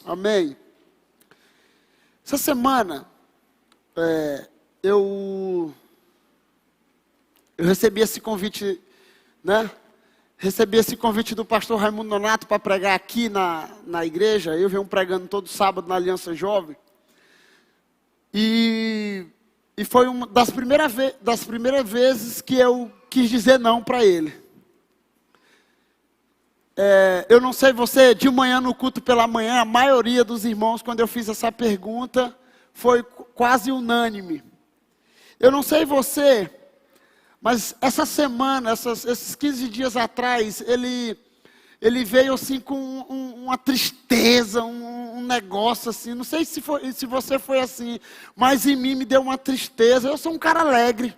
Amém. Essa semana, eu recebi esse convite, né? Recebi esse convite do pastor Raimundo Nonato para pregar aqui na igreja. Eu venho pregando todo sábado na Aliança Jovem. E foi uma das primeiras vezes que eu quis dizer não para ele. Eu não sei você, de manhã no culto pela manhã, a maioria dos irmãos, quando eu fiz essa pergunta, foi quase unânime. Eu não sei você, mas essa semana, esses 15 dias atrás, ele veio assim com uma tristeza, um negócio assim. Não sei se você foi assim, mas em mim me deu uma tristeza. Eu sou um cara alegre,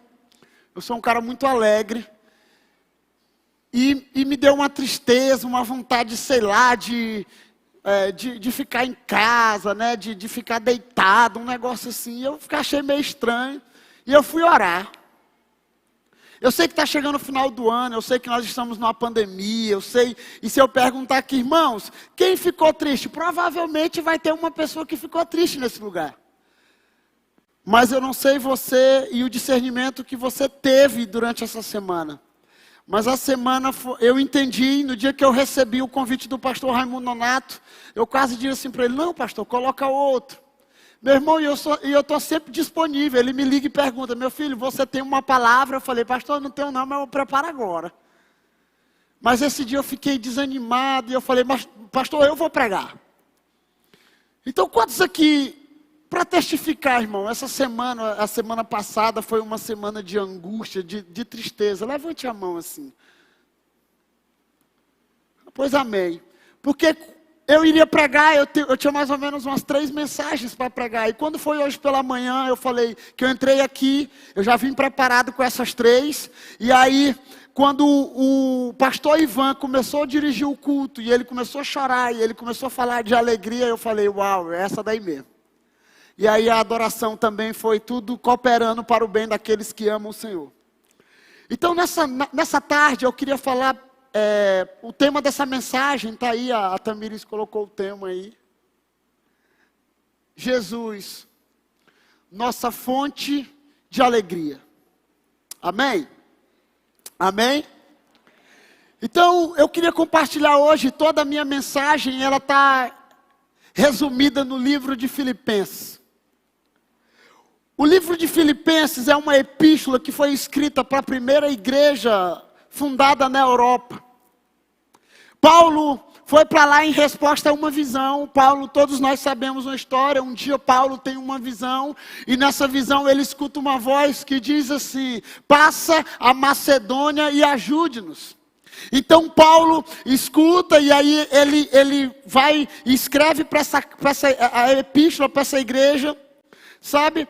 eu sou um cara muito alegre. E me deu uma tristeza, uma vontade, sei lá, de ficar em casa, né? De ficar deitado, um negócio assim. Eu achei meio estranho. E eu fui orar. Eu sei que está chegando o final do ano, eu sei que nós estamos numa pandemia, eu sei. E se eu perguntar aqui, irmãos, quem ficou triste? Provavelmente vai ter uma pessoa que ficou triste nesse lugar. Mas eu não sei você e o discernimento que você teve durante essa semana. Mas a semana, eu entendi, no dia que eu recebi o convite do pastor Raimundo Nonato, eu quase disse assim para ele, não pastor, coloca outro. Meu irmão, e eu estou sempre disponível, ele me liga e pergunta, meu filho, você tem uma palavra? Eu falei, pastor, não tenho não, mas eu preparo agora. Mas esse dia eu fiquei desanimado, e eu falei, mas pastor, eu vou pregar. Então quantos aqui, para testificar, irmão, essa semana, a semana passada foi uma semana de angústia, de tristeza. Levante a mão assim. Pois amém. Porque eu iria pregar, eu tinha mais ou menos umas 3 mensagens para pregar. E quando foi hoje pela manhã, eu falei que eu entrei aqui, eu já vim preparado com essas 3. E aí, quando o pastor Ivan começou a dirigir o culto, e ele começou a chorar, e ele começou a falar de alegria, eu falei, uau, é essa daí mesmo. E aí a adoração também foi tudo cooperando para o bem daqueles que amam o Senhor. Então nessa tarde eu queria falar, o tema dessa mensagem, está aí, a Tamires colocou o tema aí. Jesus, nossa fonte de alegria. Amém? Amém? Então eu queria compartilhar hoje toda a minha mensagem, ela está resumida no livro de Filipenses. O livro de Filipenses é uma epístola que foi escrita para a primeira igreja fundada na Europa. Paulo foi para lá em resposta a uma visão. Paulo, todos nós sabemos uma história. Um dia Paulo tem uma visão e nessa visão ele escuta uma voz que diz assim, passa a Macedônia e ajude-nos. Então Paulo escuta e aí ele vai e escreve a epístola para essa igreja. Sabe,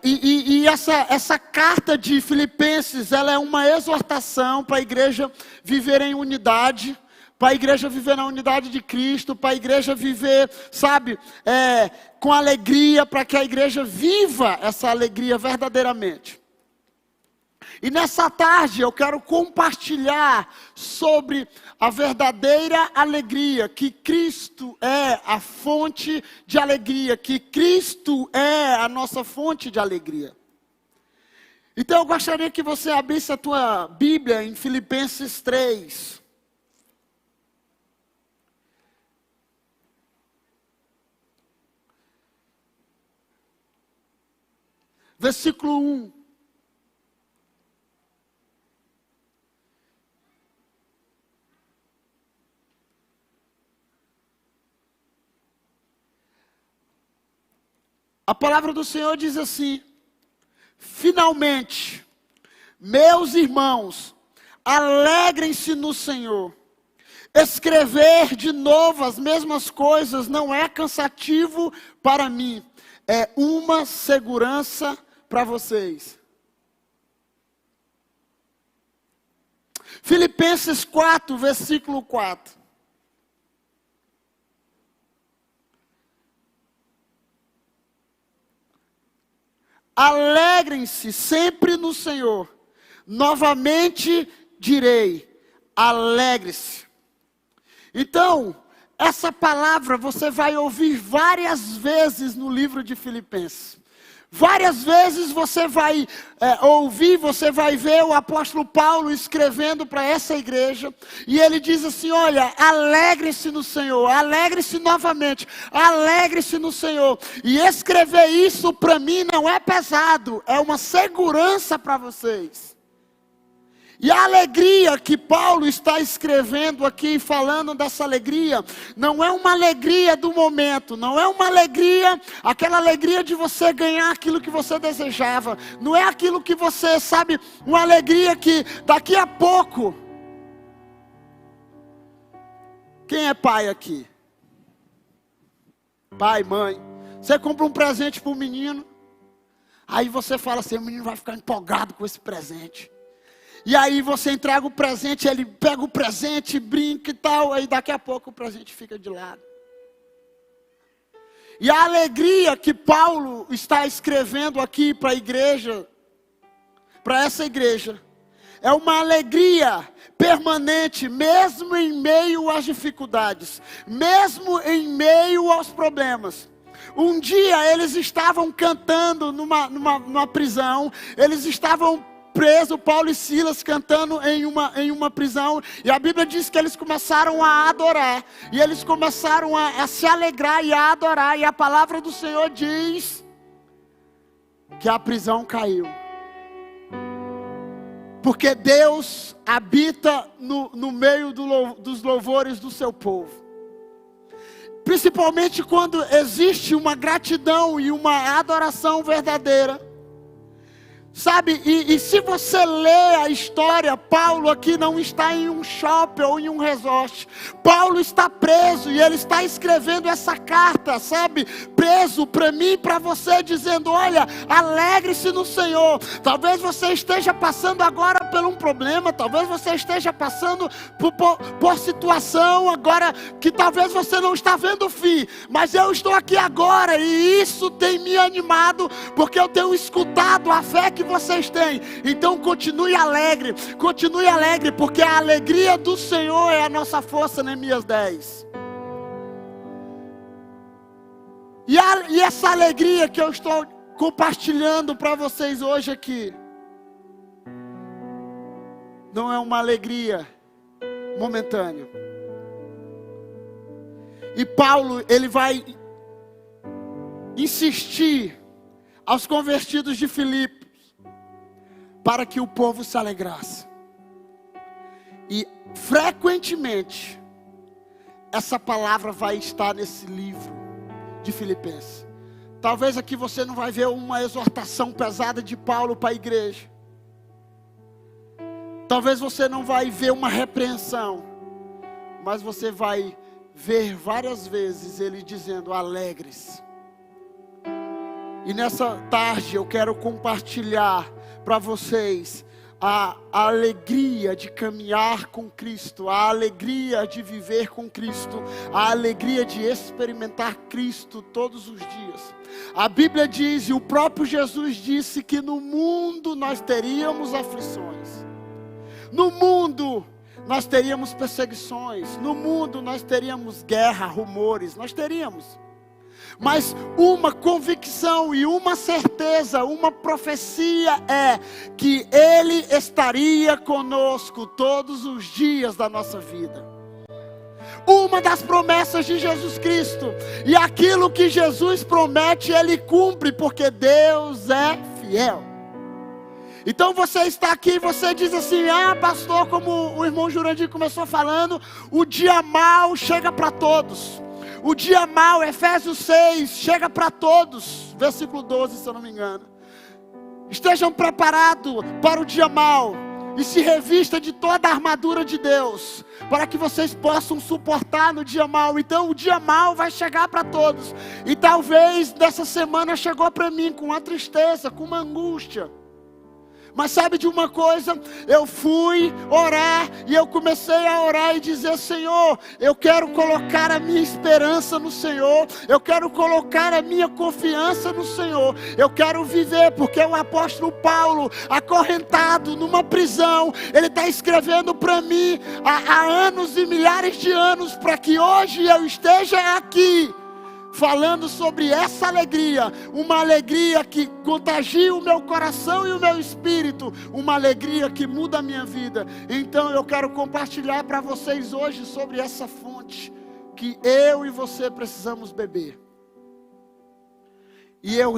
e essa carta de Filipenses, ela é uma exortação para a igreja viver em unidade, para a igreja viver na unidade de Cristo, para a igreja viver, sabe, com alegria, para que a igreja viva essa alegria verdadeiramente. E nessa tarde eu quero compartilhar sobre a verdadeira alegria, que Cristo é a fonte de alegria, que Cristo é a nossa fonte de alegria. Então eu gostaria que você abrisse a tua Bíblia em Filipenses 3. Versículo 1. A palavra do Senhor diz assim, finalmente, meus irmãos, alegrem-se no Senhor. Escrever de novo as mesmas coisas não é cansativo para mim, é uma segurança para vocês. Filipenses 4, versículo 4. Alegrem-se sempre no Senhor. Novamente direi, alegre-se. Então, essa palavra você vai ouvir várias vezes no livro de Filipenses. Várias vezes você vai ouvir, você vai ver o apóstolo Paulo escrevendo para essa igreja. E ele diz assim, olha, alegre-se no Senhor, alegre-se novamente, alegre-se no Senhor. E escrever isso para mim não é pesado, é uma segurança para vocês. E a alegria que Paulo está escrevendo aqui, falando dessa alegria, não é uma alegria do momento, não é uma alegria, aquela alegria de você ganhar aquilo que você desejava, não é aquilo que você sabe, uma alegria que daqui a pouco, quem é pai aqui? Pai, mãe, você compra um presente para o menino, aí você fala assim, o menino vai ficar empolgado com esse presente. E aí você entrega o presente, ele pega o presente, brinca e tal, aí daqui a pouco o presente fica de lado. E a alegria que Paulo está escrevendo aqui para a igreja, para essa igreja, é uma alegria permanente, mesmo em meio às dificuldades, mesmo em meio aos problemas. Um dia eles estavam cantando numa prisão, eles estavam preso, Paulo e Silas cantando em uma prisão, e a Bíblia diz que eles começaram a adorar, e eles começaram a se alegrar e a adorar, e a palavra do Senhor diz que a prisão caiu, porque Deus habita no meio dos louvores do seu povo, principalmente quando existe uma gratidão e uma adoração verdadeira. Sabe, e se você lê a história, Paulo aqui não está em um shopping ou em um resort. Paulo está preso e ele está escrevendo essa carta, sabe, preso para mim e para você, dizendo, olha, alegre-se no Senhor. Talvez você esteja passando agora por um problema, talvez você esteja passando por situação agora que talvez você não está vendo o fim, mas eu estou aqui agora e isso tem me animado, porque eu tenho escutado a fé que vocês têm. Então continue alegre, porque a alegria do Senhor é a nossa força, Neemias 10. E essa alegria que eu estou compartilhando para vocês hoje aqui, não é uma alegria momentânea. E Paulo, ele vai insistir aos convertidos de Filipos, para que o povo se alegrasse. E frequentemente essa palavra vai estar nesse livro de Filipenses. Talvez aqui você não vai ver uma exortação pesada de Paulo para a igreja. Talvez você não vai ver uma repreensão, mas você vai ver várias vezes ele dizendo, alegre-se. E nessa tarde eu quero compartilhar para vocês a alegria de caminhar com Cristo, a alegria de viver com Cristo, a alegria de experimentar Cristo todos os dias. A Bíblia diz, e o próprio Jesus disse, que no mundo nós teríamos aflições, no mundo nós teríamos perseguições, no mundo nós teríamos guerra, rumores, nós teríamos. Mas uma convicção e uma certeza, uma profecia é que Ele estaria conosco todos os dias da nossa vida. Uma das promessas de Jesus Cristo, e aquilo que Jesus promete, Ele cumpre, porque Deus é fiel. Então você está aqui, você diz assim, pastor, como o irmão Jurandir começou falando, o dia mau chega para todos. O dia mau, Efésios 6, chega para todos, versículo 12, se eu não me engano. Estejam preparados para o dia mau e se revista de toda a armadura de Deus, para que vocês possam suportar no dia mau. Então o dia mau vai chegar para todos. E talvez nessa semana chegou para mim com uma tristeza, com uma angústia. Mas sabe de uma coisa? Eu fui orar e eu comecei a orar e dizer: Senhor, eu quero colocar a minha esperança no Senhor, eu quero colocar a minha confiança no Senhor, eu quero viver, porque o apóstolo Paulo, acorrentado numa prisão, ele está escrevendo para mim há anos e milhares de anos, para que hoje eu esteja aqui, falando sobre essa alegria, uma alegria que contagia o meu coração e o meu espírito, uma alegria que muda a minha vida. Então eu quero compartilhar para vocês hoje sobre essa fonte, que eu e você precisamos beber. E eu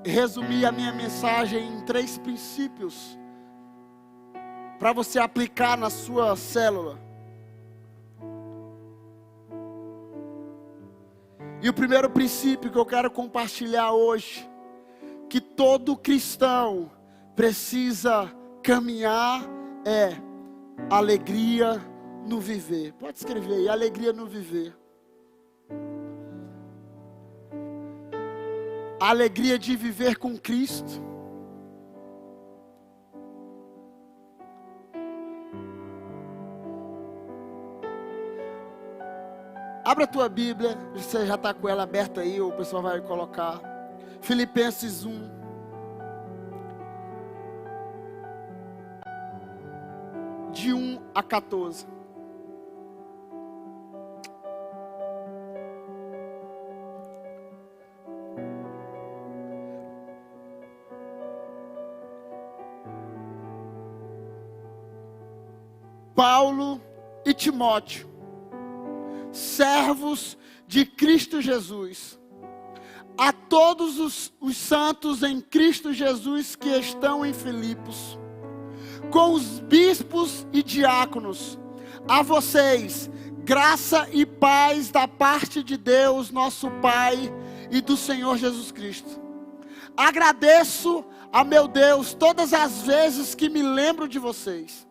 resumi a minha mensagem em 3 princípios, para você aplicar na sua célula. E o primeiro princípio que eu quero compartilhar hoje, que todo cristão precisa caminhar, é alegria no viver. Pode escrever aí, alegria no viver. A alegria de viver com Cristo. Abra a tua Bíblia, você já está com ela aberta aí, ou o pessoal vai colocar. Filipenses 1. De 1 a 14. Paulo e Timóteo, servos de Cristo Jesus, a todos os santos em Cristo Jesus que estão em Filipos, com os bispos e diáconos, a vocês, graça e paz da parte de Deus, nosso Pai, e do Senhor Jesus Cristo. Agradeço a meu Deus todas as vezes que me lembro de vocês.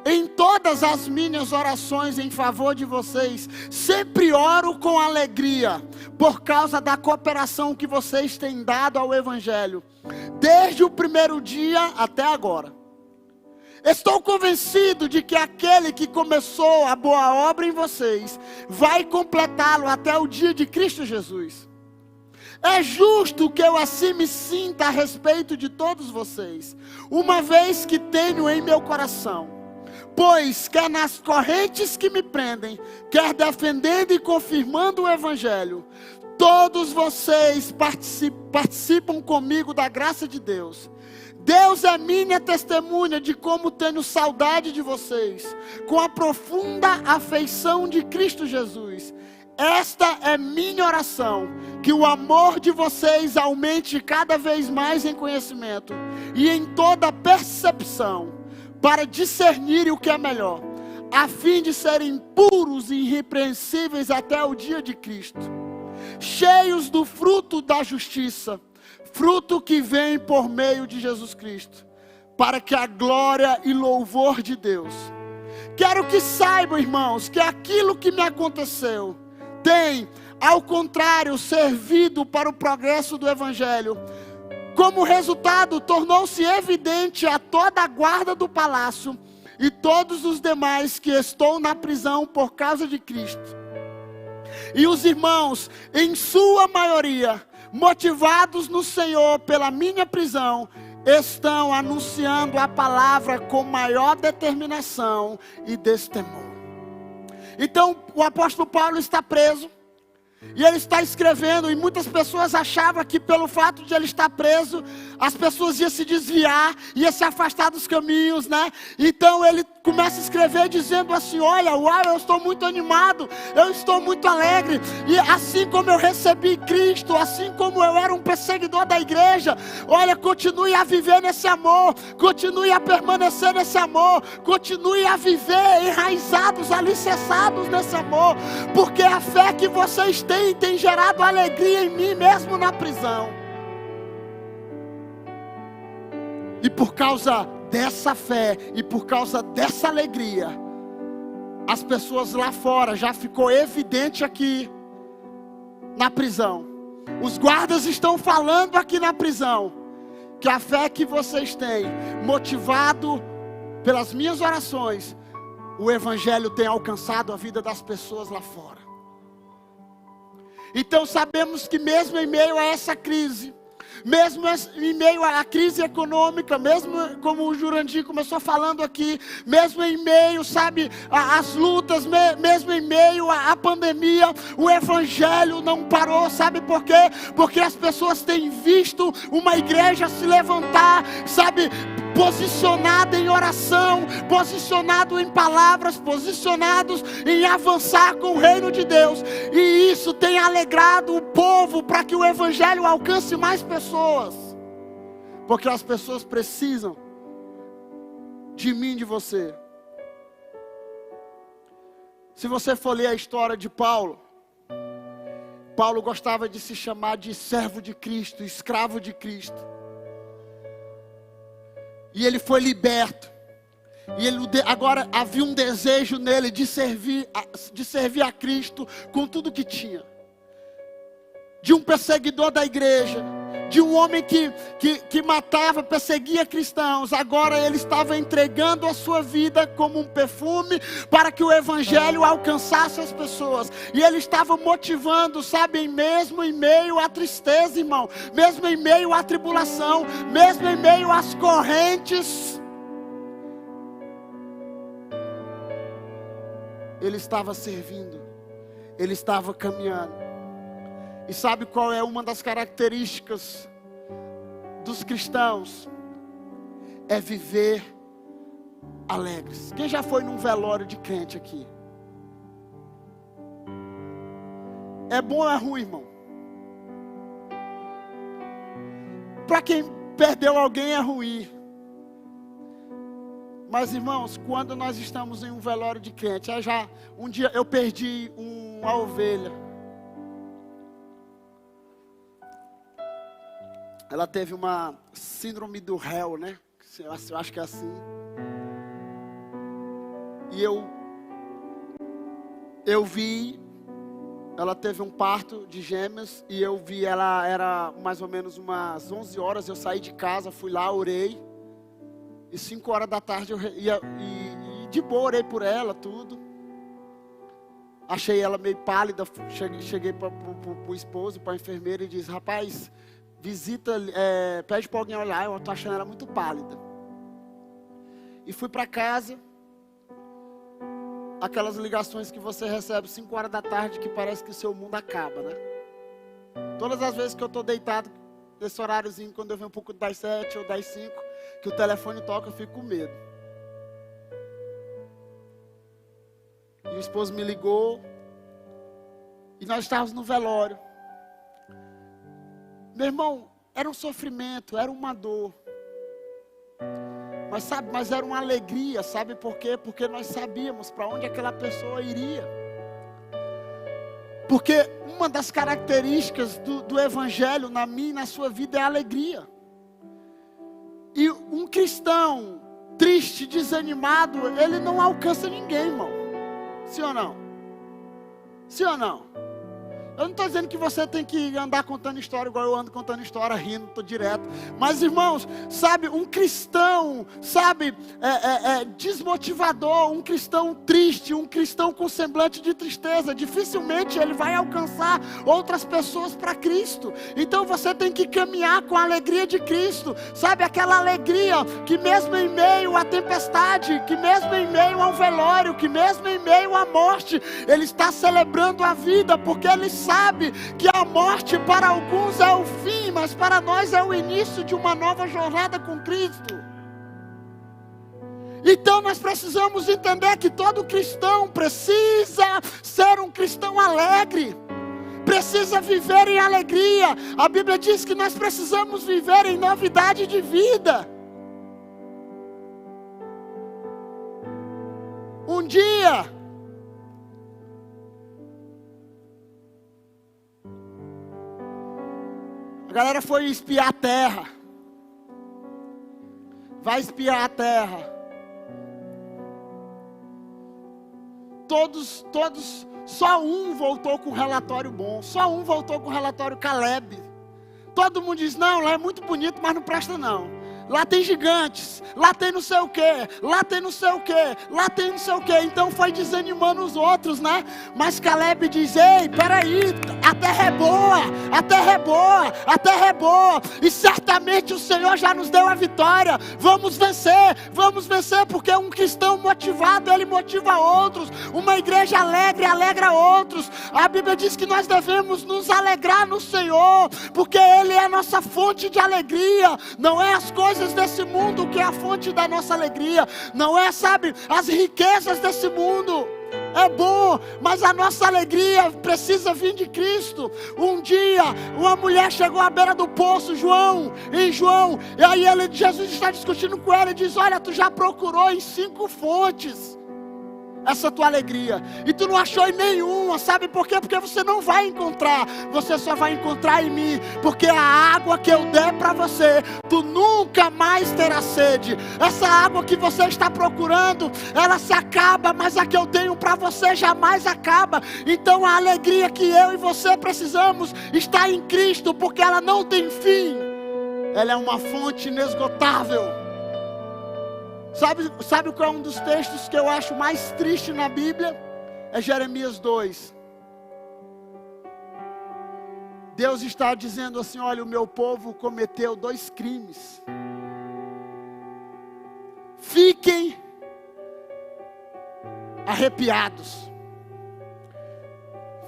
Em todas as minhas orações em favor de vocês, sempre oro com alegria, por causa da cooperação que vocês têm dado ao Evangelho, desde o primeiro dia até agora. Estou convencido de que aquele que começou a boa obra em vocês, vai completá-lo até o dia de Cristo Jesus. É justo que eu assim me sinta a respeito de todos vocês, uma vez que tenho em meu coração. Pois, quer nas correntes que me prendem, quer defendendo e confirmando o Evangelho, todos vocês participam comigo da graça de Deus. Deus é minha testemunha de como tenho saudade de vocês, com a profunda afeição de Cristo Jesus. Esta é minha oração, que o amor de vocês aumente cada vez mais em conhecimento e em toda percepção, para discernirem o que é melhor, a fim de serem puros e irrepreensíveis até o dia de Cristo, cheios do fruto da justiça, fruto que vem por meio de Jesus Cristo, para que a glória e louvor de Deus. Quero que saibam, irmãos, que aquilo que me aconteceu tem, ao contrário, servido para o progresso do Evangelho. Como resultado, tornou-se evidente a toda a guarda do palácio e todos os demais que estou na prisão por causa de Cristo. E os irmãos, em sua maioria, motivados no Senhor pela minha prisão, estão anunciando a palavra com maior determinação e destemor. Então, o apóstolo Paulo está preso. E ele está escrevendo, e muitas pessoas achavam que pelo fato de ele estar preso, as pessoas iam se desviar, iam se afastar dos caminhos, né? Então ele começa a escrever dizendo assim: olha, uau, eu estou muito animado, eu estou muito alegre. E assim como eu recebi Cristo, assim como eu era um perseguidor da igreja, olha, continue a viver nesse amor, continue a permanecer nesse amor, continue a viver enraizados, alicerçados nesse amor, porque a fé que vocês têm gerado alegria em mim mesmo na prisão. E por causa dessa fé e por causa dessa alegria, as pessoas lá fora, já ficou evidente aqui na prisão, os guardas estão falando aqui na prisão que a fé que vocês têm, motivado pelas minhas orações, o Evangelho tem alcançado a vida das pessoas lá fora. Então sabemos que mesmo em meio a essa crise, mesmo em meio à crise econômica, mesmo como o Jurandir começou falando aqui, mesmo em meio, sabe, às lutas, mesmo em meio à pandemia, o Evangelho não parou, sabe por quê? Porque as pessoas têm visto uma igreja se levantar, sabe, posicionado em oração, posicionado em palavras, posicionados em avançar com o reino de Deus, e isso tem alegrado o povo para que o Evangelho alcance mais pessoas, porque as pessoas precisam de mim, de você. Se você for ler a história de Paulo, Paulo gostava de se chamar de servo de Cristo, escravo de Cristo. E ele foi liberto. E agora havia um desejo nele de servir a Cristo com tudo que tinha. De um perseguidor da igreja, de um homem que matava, perseguia cristãos. Agora ele estava entregando a sua vida como um perfume para que o Evangelho alcançasse as pessoas. E ele estava motivando, sabe, mesmo em meio à tristeza, irmão, mesmo em meio à tribulação, mesmo em meio às correntes, ele estava servindo, ele estava caminhando. E sabe qual é uma das características dos cristãos? É viver alegres. Quem já foi num velório de crente aqui? É bom ou é ruim, irmão? Para quem perdeu alguém é ruim. Mas irmãos, quando nós estamos em um velório de crente, um dia eu perdi uma ovelha. Ela teve uma síndrome do réu, né? Eu acho que é assim. E eu vi, ela teve um parto de gêmeos. E eu vi, ela era mais ou menos umas 11 horas. Eu saí de casa, fui lá, orei. E 5 horas da tarde eu de boa orei por ela, tudo. Achei ela meio pálida. Cheguei para o esposo, para a enfermeira e disse: rapaz, visita, pede para alguém olhar, eu estou achando ela muito pálida. E fui para casa. Aquelas ligações que você recebe 5 horas da tarde, que parece que o seu mundo acaba, né? Todas as vezes que eu estou deitado, nesse horáriozinho, quando eu venho um pouco das 7 ou das 5, que o telefone toca, eu fico com medo. E o esposo me ligou, e nós estávamos no velório. Meu irmão, era um sofrimento, era uma dor. Mas era uma alegria, sabe por quê? Porque nós sabíamos para onde aquela pessoa iria. Porque uma das características do Evangelho na minha e na sua vida é a alegria. E um cristão triste, desanimado, ele não alcança ninguém, irmão. Sim ou não? Sim ou não? Eu não estou dizendo que você tem que andar contando história igual eu ando contando história, rindo, estou direto. Mas irmãos, sabe, um cristão, sabe, desmotivador, um cristão triste, um cristão com semblante de tristeza, dificilmente ele vai alcançar outras pessoas para Cristo. Então você tem que caminhar com a alegria de Cristo, sabe, aquela alegria que mesmo em meio à tempestade, que mesmo em meio ao velório, que mesmo em meio à morte, ele está celebrando a vida, porque ele sabe que a morte para alguns é o fim, mas para nós é o início de uma nova jornada com Cristo. Então nós precisamos entender que todo cristão precisa ser um cristão alegre, precisa viver em alegria. A Bíblia diz que nós precisamos viver em novidade de vida. Um dia a galera foi espiar a terra. Vai espiar a terra. Todos, só um voltou com relatório bom. Só um voltou com relatório, Caleb. todo mundo diz, não, lá é muito bonito, mas não presta não. Lá tem gigantes, lá tem não sei o que, lá tem não sei o que, lá tem não sei o que. Então foi desanimando os outros, né? Mas Caleb diz, ei, peraí, a terra é boa, a terra é boa, a terra é boa. E certamente o Senhor já nos deu a vitória. Vamos vencer, porque um cristão motivado, ele motiva outros. Uma igreja alegre, alegra outros. A Bíblia diz que nós devemos nos alegrar no Senhor, porque Ele é a nossa fonte de alegria. Não é as coisas desse mundo que é a fonte da nossa alegria. Não é, sabe, as riquezas desse mundo. É bom, mas a nossa alegria precisa vir de Cristo. Um dia, uma mulher chegou à beira do poço, João, e aí Jesus está discutindo com ela e diz, olha, tu já procurou em 5 fontes essa tua alegria, e tu não achou em nenhuma. Sabe por quê? Porque você não vai encontrar. Você só vai encontrar em mim, porque a água que eu der para você, tu nunca mais terá sede. Essa água que você está procurando, ela se acaba, mas a que eu tenho para você jamais acaba. Então a alegria que eu e você precisamos está em Cristo, porque ela não tem fim. Ela é uma fonte inesgotável. Sabe qual é um dos textos que eu acho mais triste na Bíblia? É Jeremias 2. Deus está dizendo assim, olha, o meu povo cometeu 2 crimes. Fiquem arrepiados.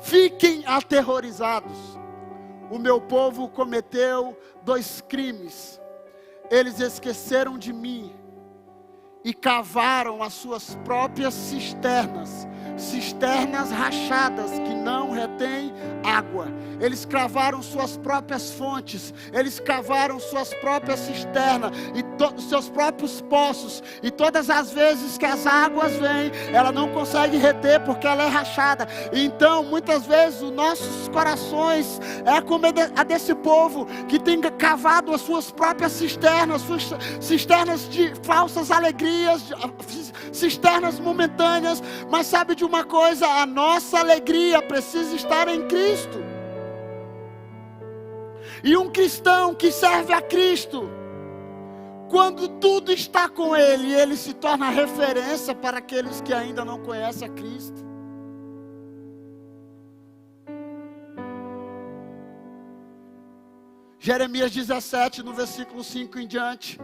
Fiquem aterrorizados. O meu povo cometeu 2 crimes. Eles esqueceram de mim e cavaram as suas próprias cisternas rachadas que não retêm água. Eles cavaram suas próprias fontes, eles cavaram suas próprias cisternas e seus próprios poços, e todas as vezes que as águas vêm, ela não consegue reter porque ela é rachada. Então muitas vezes os nossos corações é como a desse povo que tem cavado as suas próprias cisternas, suas cisternas de falsas alegrias, cisternas momentâneas. Mas sabe de uma coisa? A nossa alegria precisa estar em Cristo. E um cristão que serve a Cristo, quando tudo está com Ele, ele se torna referência para aqueles que ainda não conhecem a Cristo. Jeremias 17, no versículo 5 em diante,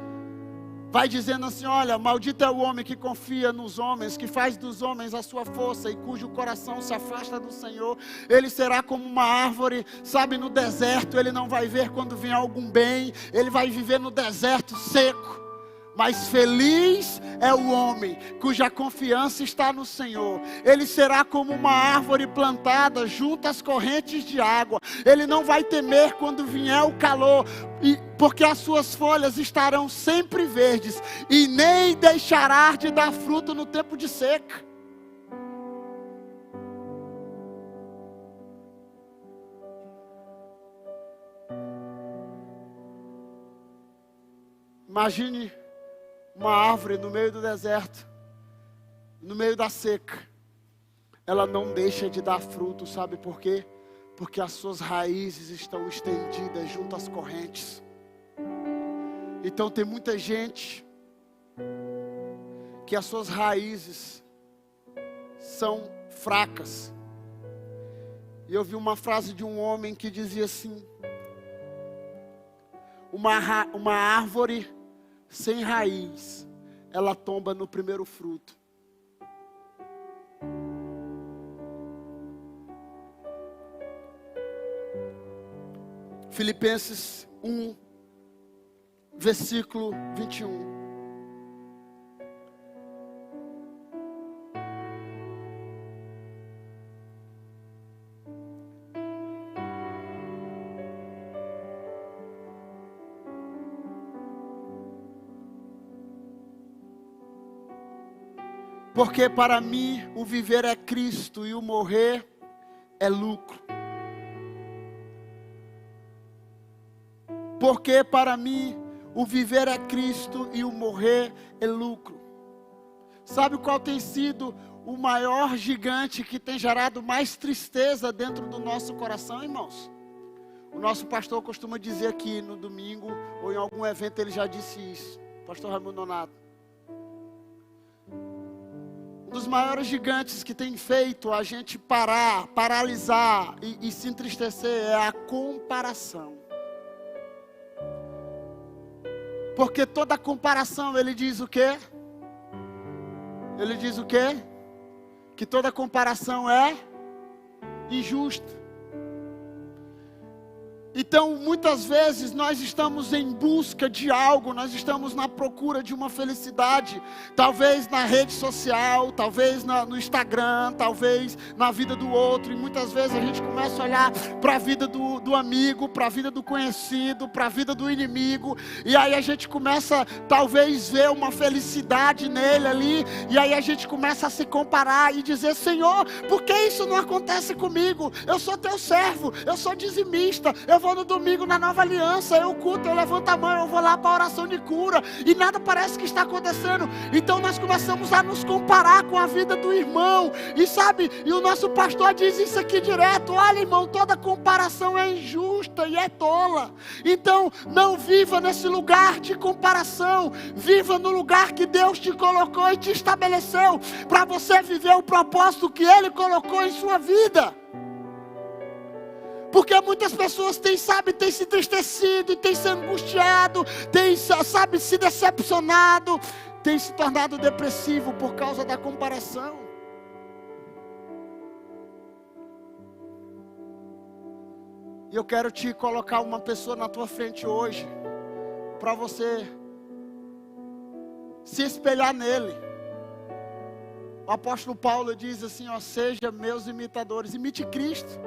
vai dizendo assim, olha, maldito é o homem que confia nos homens, que faz dos homens a sua força e cujo coração se afasta do Senhor. Ele será como uma árvore, sabe, no deserto. Ele não vai ver quando vier algum bem, ele vai viver no deserto seco. Mas feliz é o homem cuja confiança está no Senhor. Ele será como uma árvore plantada junto às correntes de água. Ele não vai temer quando vier o calor, porque as suas folhas estarão sempre verdes, e nem deixará de dar fruto no tempo de seca. Imagine uma árvore no meio do deserto, no meio da seca. Ela não deixa de dar fruto, sabe por quê? Porque as suas raízes estão estendidas junto às correntes. Então tem muita gente que as suas raízes são fracas. E eu vi uma frase de um homem que dizia assim: uma árvore sem raiz, ela tomba no primeiro fruto. Filipenses 1, versículo 21. Porque para mim o viver é Cristo e o morrer é lucro. Porque para mim o viver é Cristo e o morrer é lucro. Sabe qual tem sido o maior gigante que tem gerado mais tristeza dentro do nosso coração, irmãos? O nosso pastor costuma dizer aqui no domingo, ou em algum evento ele já disse isso, pastor Raimundo Nonato. Um dos maiores gigantes que tem feito a gente paralisar e se entristecer é a comparação. Porque toda comparação, ele diz o quê? Ele diz o quê? Que toda comparação é injusta. Então, muitas vezes nós estamos em busca de algo, nós estamos na procura de uma felicidade, talvez na rede social, talvez no Instagram, talvez na vida do outro, e muitas vezes a gente começa a olhar para a vida do amigo, para a vida do conhecido, para a vida do inimigo, e aí a gente começa talvez ver uma felicidade nele ali, e aí a gente começa a se comparar e dizer: Senhor, por que isso não acontece comigo? Eu sou teu servo, eu sou dizimista, eu vou no domingo na Nova Aliança, eu culto, eu levanto a mão, eu vou lá para a oração de cura, e nada parece que está acontecendo. Então nós começamos a nos comparar com a vida do irmão, e sabe, e o nosso pastor diz isso aqui direto: olha, irmão, toda comparação é injusta e é tola. Então não viva nesse lugar de comparação, viva no lugar que Deus te colocou e te estabeleceu, para você viver o propósito que Ele colocou em sua vida. Porque muitas pessoas têm se entristecido, e têm se angustiado, têm, se decepcionado, têm se tornado depressivo por causa da comparação. E eu quero te colocar uma pessoa na tua frente hoje, para você se espelhar nele. O apóstolo Paulo diz assim, ó: seja meus imitadores, imite Cristo.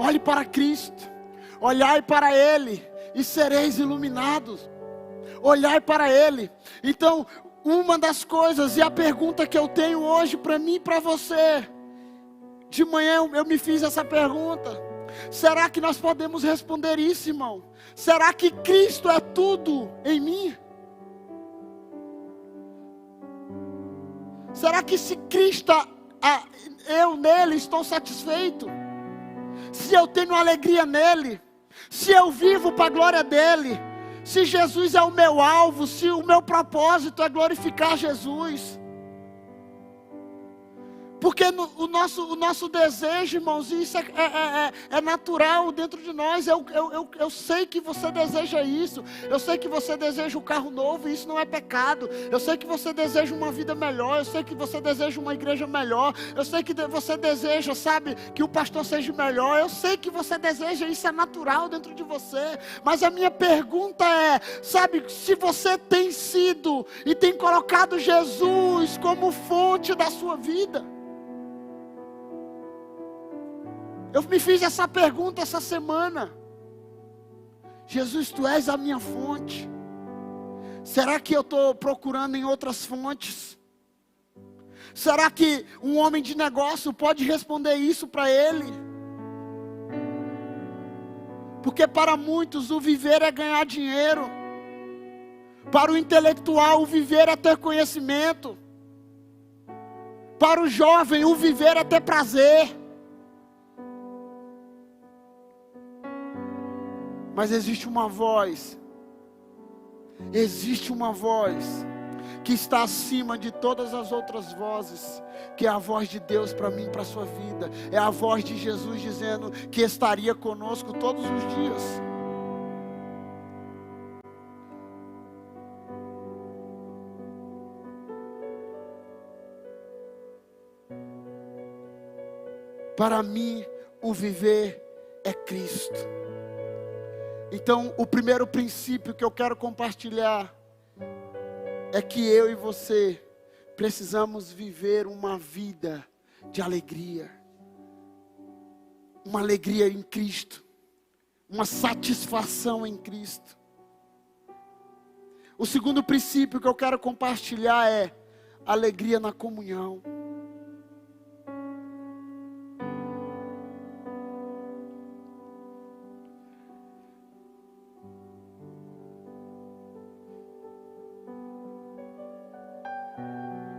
Olhe para Cristo, olhai para Ele e sereis iluminados. Olhai para Ele. Então, uma das coisas e a pergunta que eu tenho hoje para mim e para você, de manhã eu me fiz essa pergunta: será que nós podemos responder isso, irmão? Será que Cristo é tudo em mim? Será que se Cristo, eu nele estou satisfeito? Se eu tenho alegria nele, se eu vivo para a glória dele, se Jesus é o meu alvo, se o meu propósito é glorificar Jesus. Porque o nosso desejo, irmãos, isso é natural dentro de nós. Eu sei que você deseja isso. Eu sei que você deseja um carro novo, e isso não é pecado. Eu sei que você deseja uma vida melhor. Eu sei que você deseja uma igreja melhor. Eu sei que você deseja, sabe, que o pastor seja melhor. Eu sei que você deseja, isso é natural dentro de você. Mas a minha pergunta é, sabe, se você tem sido e tem colocado Jesus como fonte da sua vida. Eu me fiz essa pergunta essa semana: Jesus, tu és a minha fonte. Será que eu estou procurando em outras fontes? Será que um homem de negócio pode responder isso para ele? Porque para muitos o viver é ganhar dinheiro. Para o intelectual o viver é ter conhecimento. Para o jovem o viver é ter prazer. Mas existe uma voz que está acima de todas as outras vozes, que é a voz de Deus para mim, para a sua vida. É a voz de Jesus dizendo que estaria conosco todos os dias. Para mim, o viver é Cristo. Então, o primeiro princípio que eu quero compartilhar é que eu e você precisamos viver uma vida de alegria. Uma alegria em Cristo. Uma satisfação em Cristo. O segundo princípio que eu quero compartilhar é alegria na comunhão.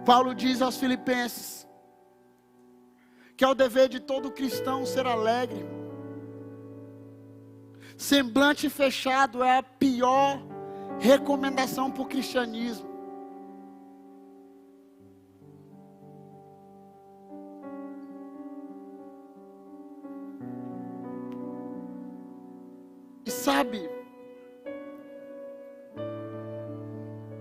Paulo diz aos Filipenses que é o dever de todo cristão ser alegre. semblante fechado é a pior recomendação para o cristianismo. E sabe,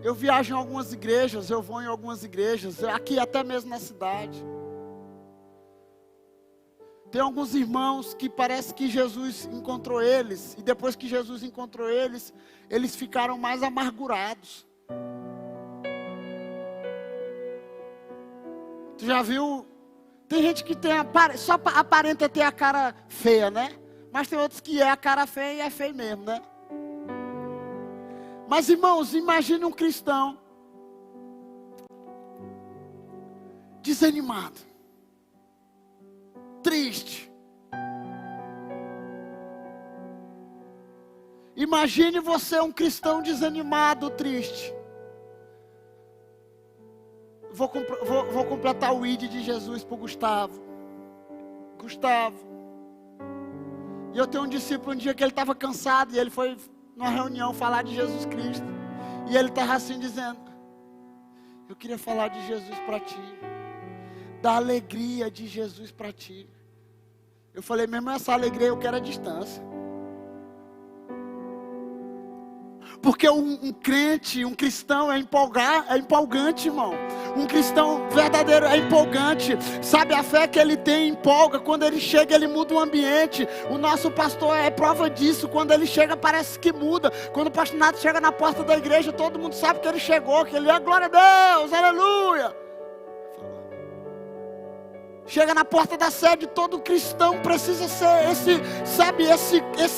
eu viajo em algumas igrejas, eu vou em algumas igrejas, aqui até mesmo na cidade. Tem alguns irmãos que parece que Jesus encontrou eles, e depois que Jesus encontrou eles, eles ficaram mais amargurados. Tu já viu? Tem gente que tem só aparenta ter a cara feia, né? Mas tem outros que é a cara feia e é feio mesmo, né? Mas irmãos, imagine um cristão desanimado, triste. Imagine você um cristão desanimado, triste. Vou completar o ID de Jesus para o Gustavo. Gustavo. E eu tenho um discípulo um dia que ele estava cansado e ele foi numa reunião falar de Jesus Cristo. E ele estava assim dizendo: eu queria falar de Jesus para ti, da alegria de Jesus para ti. Eu falei: mesmo essa alegria eu quero a distância. Porque um crente, um cristão é empolgante, irmão. Um cristão verdadeiro é empolgante. Sabe, a fé que ele tem empolga. Quando ele chega, ele muda o ambiente. O nosso pastor é prova disso. Quando ele chega, parece que muda. Quando o pastor Nato chega na porta da igreja, todo mundo sabe que ele chegou, que ele é glória a Deus, aleluia. Chega na porta da sede, todo cristão precisa ser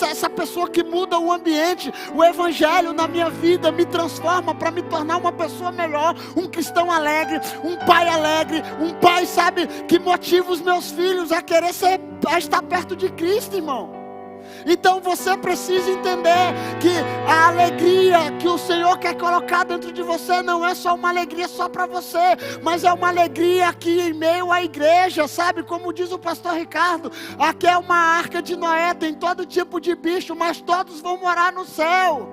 essa pessoa que muda o ambiente. O evangelho na minha vida me transforma para me tornar uma pessoa melhor, um cristão alegre, um pai, sabe, que motiva os meus filhos a querer a estar perto de Cristo, irmão. Então você precisa entender que a alegria que o Senhor quer colocar dentro de você não é só uma alegria só para você, mas é uma alegria aqui em meio à igreja, sabe? Como diz o pastor Ricardo, aqui é uma arca de Noé, tem todo tipo de bicho, mas todos vão morar no céu.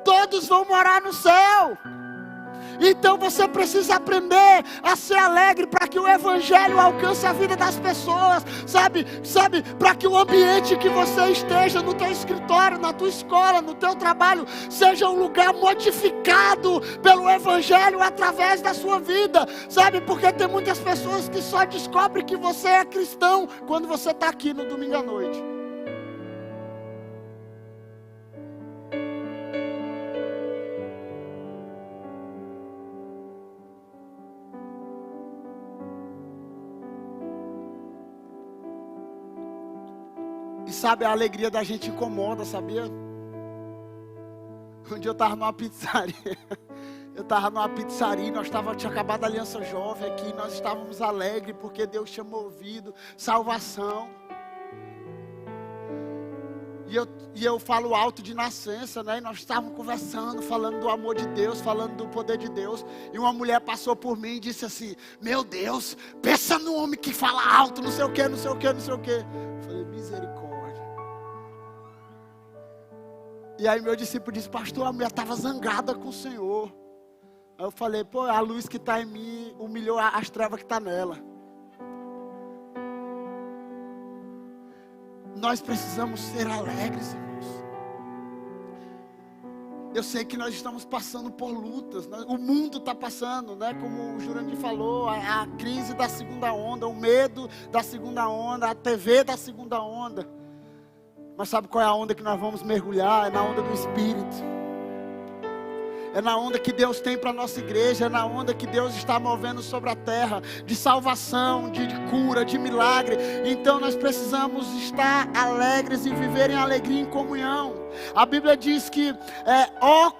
Todos vão morar no céu. Então você precisa aprender a ser alegre para que o evangelho alcance a vida das pessoas, sabe, para que o ambiente que você esteja, no teu escritório, na tua escola, no teu trabalho, seja um lugar modificado pelo evangelho através da sua vida, sabe, porque tem muitas pessoas que só descobrem que você é cristão quando você está aqui no domingo à noite. E sabe, a alegria da gente incomoda, sabia? Um dia eu estava numa pizzaria. Tinha acabado a Aliança Jovem aqui. Nós estávamos alegres porque Deus tinha movido salvação. E eu falo alto de nascença, né? E nós estávamos conversando, falando do amor de Deus, falando do poder de Deus. E uma mulher passou por mim e disse assim: meu Deus, pensa no homem que fala alto, não sei o que, não sei o que, não sei o que. Eu falei: misericórdia. E aí meu discípulo disse: pastor, a mulher estava zangada com o Senhor. Aí eu falei: pô, a luz que está em mim humilhou as trevas que estão nela. Nós precisamos ser alegres, irmãos. Eu sei que nós estamos passando por lutas, o mundo está passando, né? Como o Jurandir falou, a crise da segunda onda, o medo da segunda onda, a TV da segunda onda. Mas sabe qual é a onda que nós vamos mergulhar? É na onda do Espírito. É na onda que Deus tem para a nossa igreja. É na onda que Deus está movendo sobre a terra, de salvação, de cura, de milagre. Então nós precisamos estar alegres e viver em alegria, em comunhão. A Bíblia diz que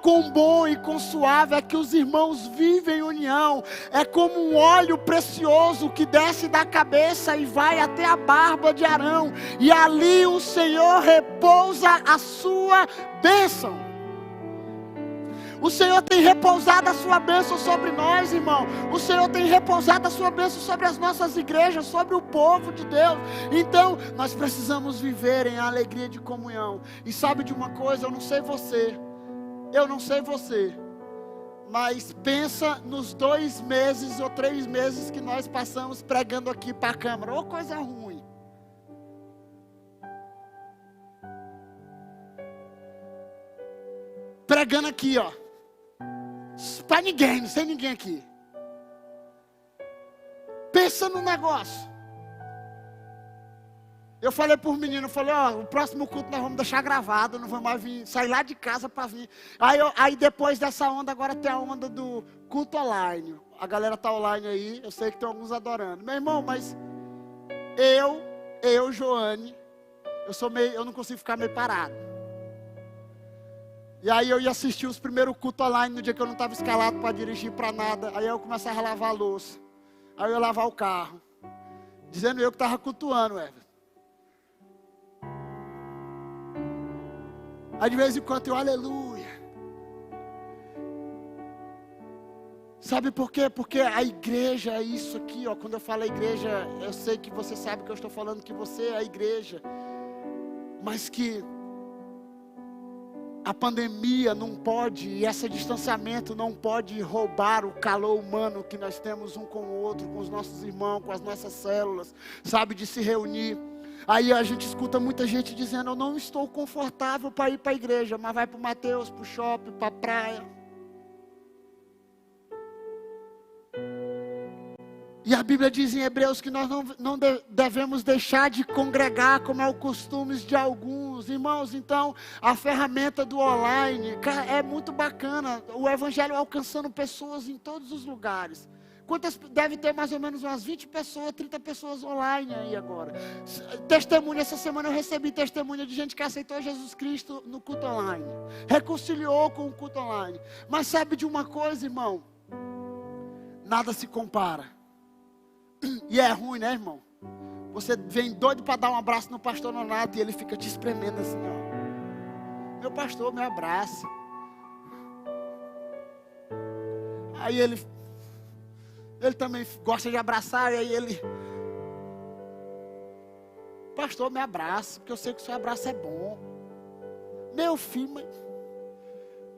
quão bom e quão suave é que os irmãos vivem em união. É como um óleo precioso que desce da cabeça e vai até a barba de Arão, e ali o Senhor repousa a sua bênção. O Senhor tem repousado a sua bênção sobre nós, irmão. O Senhor tem repousado a sua bênção sobre as nossas igrejas, sobre o povo de Deus. Então, nós precisamos viver em alegria de comunhão. E sabe de uma coisa, eu não sei você, mas pensa nos 2 meses ou 3 meses que nós passamos pregando aqui para a câmara. Ô, coisa ruim. Pregando aqui, ó. Para ninguém, não tem ninguém aqui. Pensa no negócio. Eu falei para os meninos, ó, o próximo culto nós vamos deixar gravado, não vamos mais vir, sair lá de casa para vir. Aí depois dessa onda, agora tem a onda do culto online. A galera tá online aí, eu sei que tem alguns adorando. Meu irmão, mas Joane, eu não consigo ficar meio parado. E aí eu ia assistir os primeiros cultos online no dia que eu não estava escalado para dirigir para nada. Aí eu começava a lavar a louça. Aí eu ia lavar o carro. Dizendo eu que estava cultuando, Everton. Aí de vez em quando eu, aleluia. Sabe por quê? Porque a igreja é isso aqui, ó. Quando eu falo igreja, eu sei que você sabe que eu estou falando que você é a igreja. Mas que a pandemia não pode, e esse distanciamento não pode roubar o calor humano que nós temos um com o outro, com os nossos irmãos, com as nossas células, sabe, de se reunir. Aí a gente escuta muita gente dizendo, eu não estou confortável para ir para a igreja, mas vai para o Mateus, para o shopping, para a praia. E a Bíblia diz em Hebreus que nós não devemos deixar de congregar como é o costume de alguns. Irmãos, então, a ferramenta do online é muito bacana. O Evangelho alcançando pessoas em todos os lugares. Deve ter mais ou menos umas 20 pessoas, 30 pessoas online aí agora. Testemunha, essa semana eu recebi testemunha de gente que aceitou Jesus Cristo no culto online. Reconciliou com o culto online. Mas sabe de uma coisa, irmão? Nada se compara. E é ruim, né, irmão? Você vem doido para dar um abraço no pastor Nonato e ele fica te espremendo assim, ó. Meu pastor, me abraça. Aí ele também gosta de abraçar, e aí ele, pastor, me abraça, porque eu sei que o seu abraço é bom. Meu filho,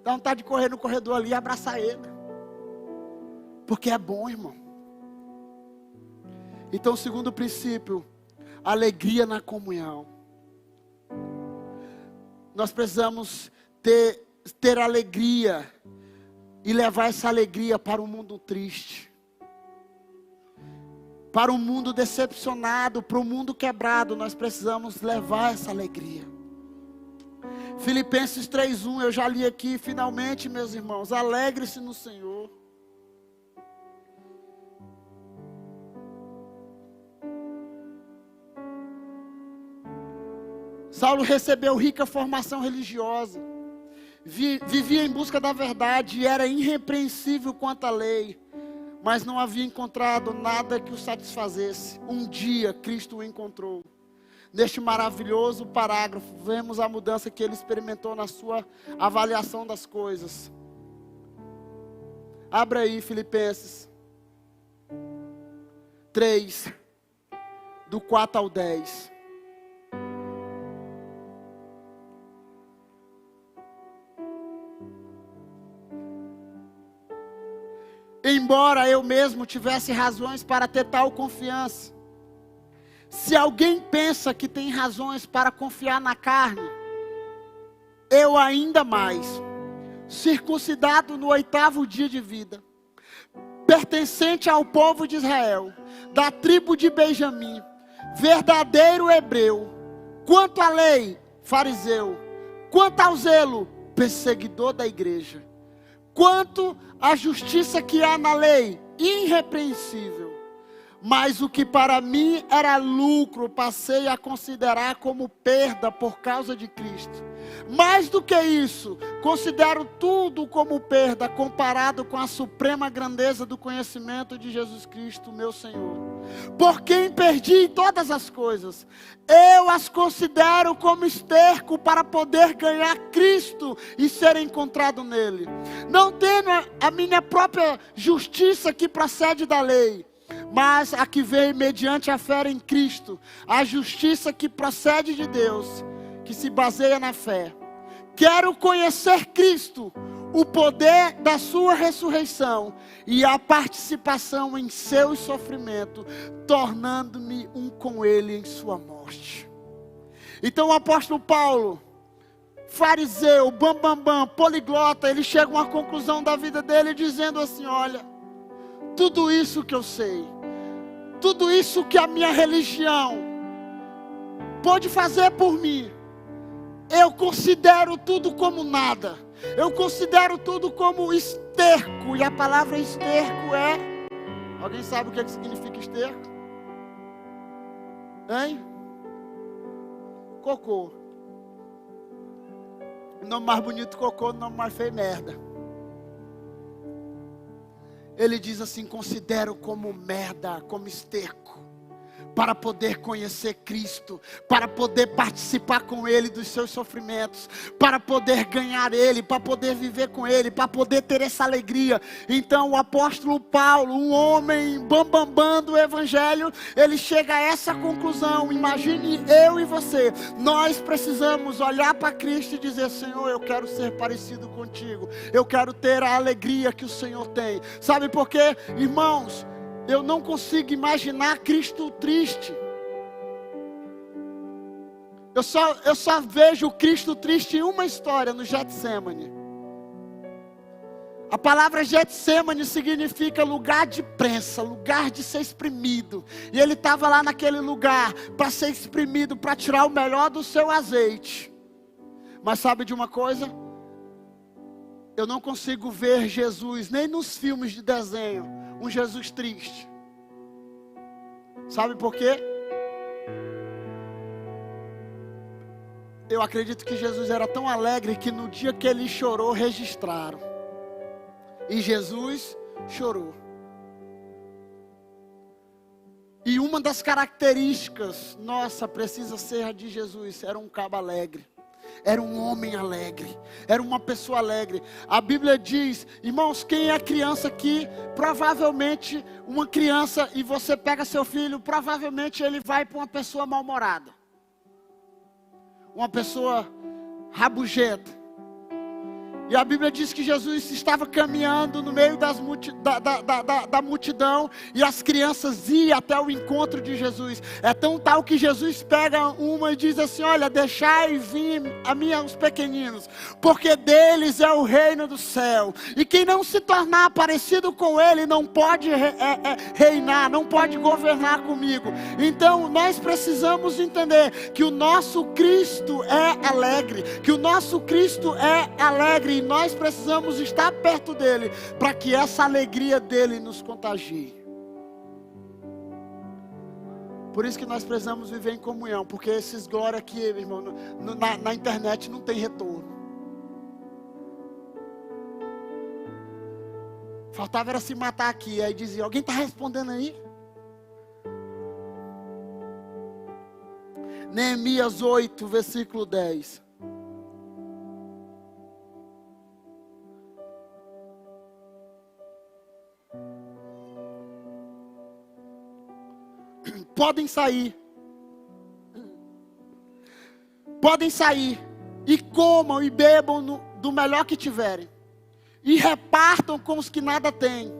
dá vontade de correr no corredor ali e abraçar ele. Porque é bom, irmão. Então, o segundo princípio, alegria na comunhão. Nós precisamos ter alegria e levar essa alegria para o mundo triste, para o mundo decepcionado, para o mundo quebrado. Nós precisamos levar essa alegria. Filipenses 3:1, eu já li aqui, finalmente, meus irmãos, alegre-se no Senhor. Saulo recebeu rica formação religiosa, vivia em busca da verdade e era irrepreensível quanto à lei, mas não havia encontrado nada que o satisfazesse. Um dia Cristo o encontrou. Neste maravilhoso parágrafo, vemos a mudança que ele experimentou na sua avaliação das coisas. Abra aí Filipenses 3, do 4 ao 10. Embora eu mesmo tivesse razões para ter tal confiança, se alguém pensa que tem razões para confiar na carne, eu ainda mais, circuncidado no 8º dia de vida, pertencente ao povo de Israel, da tribo de Benjamim, verdadeiro hebreu, quanto à lei, fariseu, quanto ao zelo, perseguidor da igreja, quanto à justiça que há na lei, irrepreensível. Mas o que para mim era lucro, passei a considerar como perda por causa de Cristo. Mais do que isso, considero tudo como perda, comparado com a suprema grandeza do conhecimento de Jesus Cristo, meu Senhor, por quem perdi todas as coisas. Eu as considero como esterco para poder ganhar Cristo e ser encontrado nele. Não tendo a minha própria justiça que procede da lei, mas a que vem mediante a fé em Cristo, a justiça que procede de Deus, que se baseia na fé. Quero conhecer Cristo, o poder da sua ressurreição e a participação em seu sofrimento, tornando-me um com ele em sua morte. Então o apóstolo Paulo, fariseu, bambambam, poliglota, ele chega a uma conclusão da vida dele dizendo assim: olha, tudo isso que eu sei, tudo isso que a minha religião pode fazer por mim, eu considero tudo como nada. Eu considero tudo como esterco. E a palavra esterco é... Alguém sabe o que significa esterco? Hein? Cocô. O nome mais bonito cocô, o nome mais feio merda. Ele diz assim: considero como merda, como esterco, para poder conhecer Cristo, para poder participar com Ele dos seus sofrimentos, para poder ganhar Ele, para poder viver com Ele, para poder ter essa alegria. Então o apóstolo Paulo, um homem bambambam do Evangelho, ele chega a essa conclusão. Imagine eu e você, nós precisamos olhar para Cristo e dizer: Senhor, eu quero ser parecido contigo, eu quero ter a alegria que o Senhor tem. Sabe por quê, irmãos? Eu não consigo imaginar Cristo triste. Eu só vejo Cristo triste em uma história, no Getsemane. A palavra Getsemane significa lugar de prensa, lugar de ser exprimido. E ele estava lá naquele lugar para ser exprimido, para tirar o melhor do seu azeite. Mas sabe de uma coisa? Eu não consigo ver Jesus, nem nos filmes de desenho, um Jesus triste. Sabe por quê? Eu acredito que Jesus era tão alegre que no dia que ele chorou, registraram. E Jesus chorou. E uma das características nossa precisa ser a de Jesus. Era um cabo alegre. Era um homem alegre, era uma pessoa alegre. A Bíblia diz, irmãos, quem é criança aqui, provavelmente uma criança, e você pega seu filho, provavelmente ele vai para uma pessoa mal-humorada, uma pessoa rabugenta. E a Bíblia diz que Jesus estava caminhando no meio da multidão, e as crianças iam até o encontro de Jesus. É tão tal que Jesus pega uma e diz assim: olha, deixai vir a mim os pequeninos, porque deles é o reino do céu. E quem não se tornar parecido com ele, não pode reinar, não pode governar comigo. Então nós precisamos entender que o nosso Cristo é alegre, que o nosso Cristo é alegre. E nós precisamos estar perto dele, para que essa alegria dele nos contagie. Por isso que nós precisamos viver em comunhão, porque esses glória aqui, irmão, na internet não tem retorno. Faltava era se matar aqui. Aí dizia: alguém está respondendo aí? Neemias 8, versículo 10. Podem sair e comam e bebam do melhor que tiverem, e repartam com os que nada têm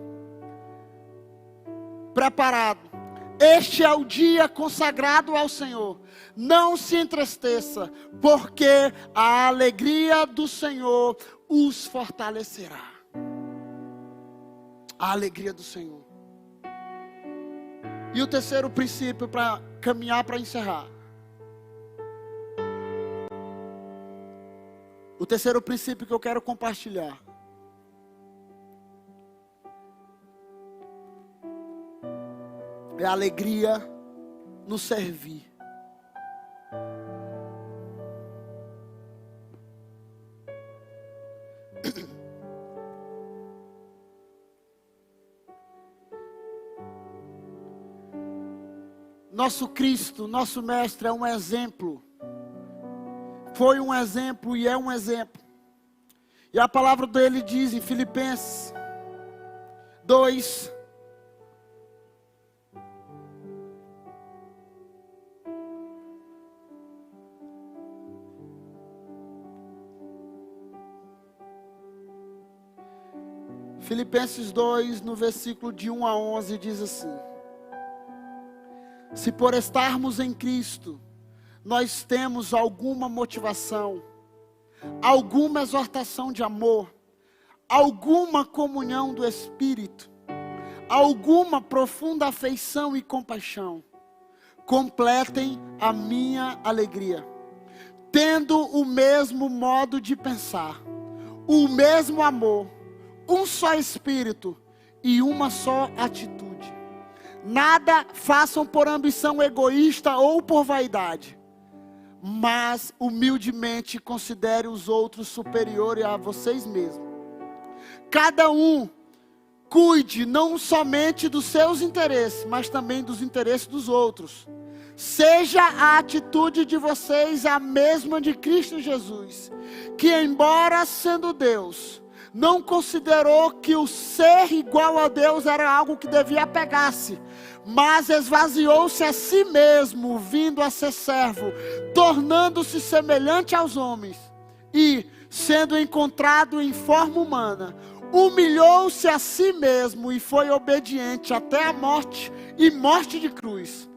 preparado. Este é o dia consagrado ao Senhor. Não se entristeça, porque a alegria do Senhor os fortalecerá. A alegria do Senhor. E o terceiro princípio, para caminhar, para encerrar. O terceiro princípio que eu quero compartilhar. É a alegria no servir. Nosso Cristo, nosso Mestre é um exemplo. Foi um exemplo e é um exemplo. E a palavra dele diz em Filipenses 2, Filipenses 2, no versículo de 1 a 11, diz assim: se por estarmos em Cristo, nós temos alguma motivação, alguma exortação de amor, alguma comunhão do Espírito, alguma profunda afeição e compaixão, completem a minha alegria, tendo o mesmo modo de pensar, o mesmo amor, um só Espírito e uma só atitude. Nada façam por ambição egoísta ou por vaidade, mas humildemente considere os outros superiores a vocês mesmos. Cada um cuide não somente dos seus interesses, mas também dos interesses dos outros. Seja a atitude de vocês a mesma de Cristo Jesus, que embora sendo Deus, não considerou que o ser igual a Deus era algo que devia apegar-se, mas esvaziou-se a si mesmo, vindo a ser servo, tornando-se semelhante aos homens, e, sendo encontrado em forma humana, humilhou-se a si mesmo e foi obediente até a morte, e morte de cruz.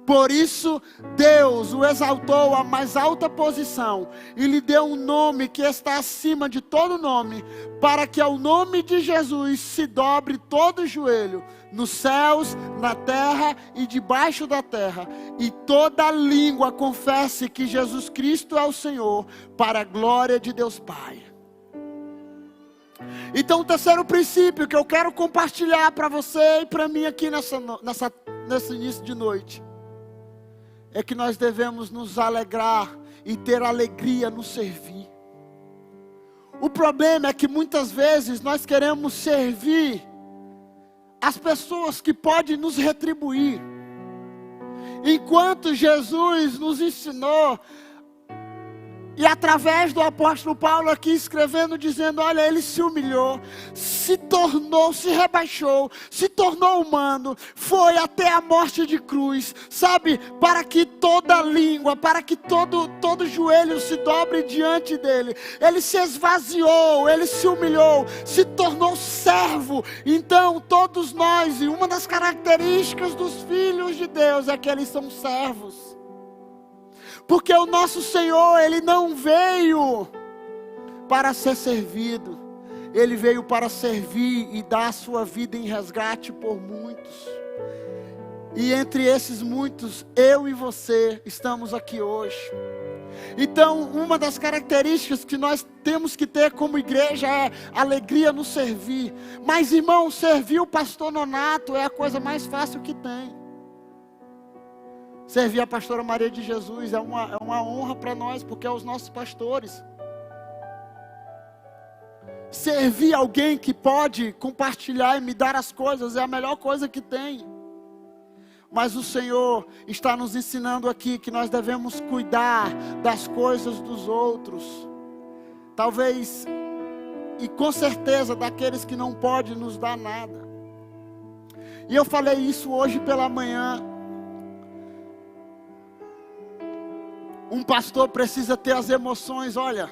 Por isso, Deus o exaltou à mais alta posição e lhe deu um nome que está acima de todo nome, para que ao nome de Jesus se dobre todo o joelho, nos céus, na terra e debaixo da terra, e toda língua confesse que Jesus Cristo é o Senhor, para a glória de Deus Pai. Então, o terceiro princípio que eu quero compartilhar para você e para mim aqui nesse início de noite, é que nós devemos nos alegrar e ter alegria no servir. O problema é que muitas vezes nós queremos servir as pessoas que podem nos retribuir, enquanto Jesus nos ensinou, e através do apóstolo Paulo aqui escrevendo, dizendo, olha, ele se humilhou, se tornou, se rebaixou, se tornou humano, foi até a morte de cruz, sabe, para que toda língua, para que todo joelho se dobre diante dele. Ele se esvaziou, ele se humilhou, se tornou servo. Então todos nós, e uma das características dos filhos de Deus é que eles são servos. Porque o nosso Senhor, Ele não veio para ser servido. Ele veio para servir e dar a sua vida em resgate por muitos. E entre esses muitos, eu e você estamos aqui hoje. Então, uma das características que nós temos que ter como igreja é alegria no servir. Mas, irmão, servir o pastor Nonato é a coisa mais fácil que tem. Servir a pastora Maria de Jesus é uma honra para nós, porque é os nossos pastores. Servir alguém que pode compartilhar e me dar as coisas é a melhor coisa que tem. Mas o Senhor está nos ensinando aqui que nós devemos cuidar das coisas dos outros. Talvez, e com certeza, daqueles que não podem nos dar nada. E eu falei isso hoje pela manhã. Um pastor precisa ter as emoções, olha.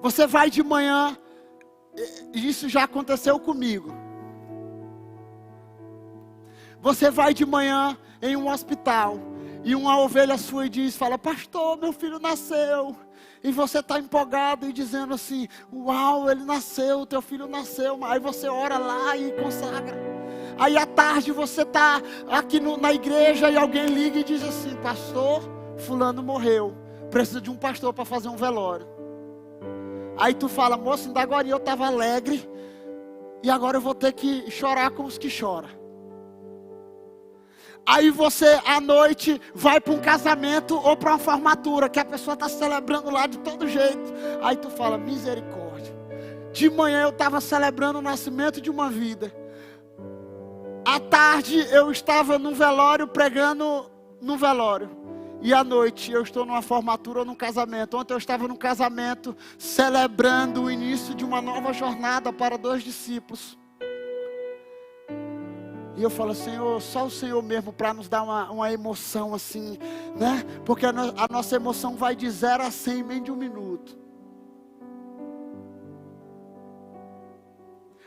Você vai de manhã, isso já aconteceu comigo. Você vai de manhã em um hospital, e uma ovelha sua fala, pastor, meu filho nasceu. E você está empolgado e dizendo assim, uau, ele nasceu, teu filho nasceu. Aí você ora lá e consagra. Aí à tarde você está aqui na igreja e alguém liga e diz assim, pastor, fulano morreu, precisa de um pastor para fazer um velório. Aí tu fala, moço, ainda agora eu estava alegre, e agora eu vou ter que chorar com os que choram. Aí você à noite vai para um casamento ou para uma formatura, que a pessoa está celebrando lá de todo jeito. Aí tu fala, misericórdia, de manhã eu estava celebrando o nascimento de uma vida, À tarde eu estava num velório, pregando num velório. E à noite eu estou numa formatura ou num casamento. Ontem eu estava num casamento, celebrando o início de uma nova jornada para 2 discípulos. E eu falo, Senhor, só o Senhor mesmo para nos dar uma emoção assim, né? Porque a nossa emoção vai de 0 a 100 em menos de 1 minuto.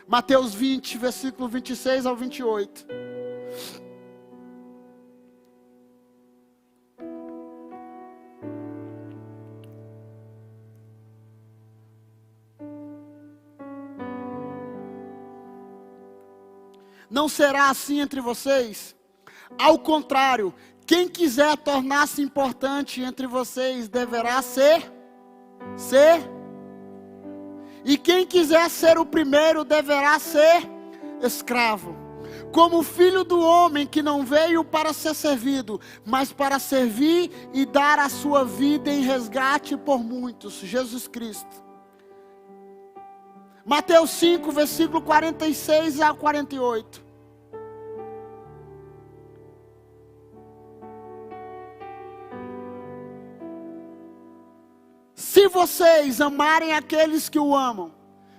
Mateus 20, versículo 26 ao 28. Não será assim entre vocês. Ao contrário, quem quiser tornar-se importante entre vocês deverá ser. E quem quiser ser o primeiro deverá ser escravo. Como filho do homem que não veio para ser servido, mas para servir e dar a sua vida em resgate por muitos. Jesus Cristo. Mateus 5, versículo 46 a 48. Se vocês amarem aqueles que o amam,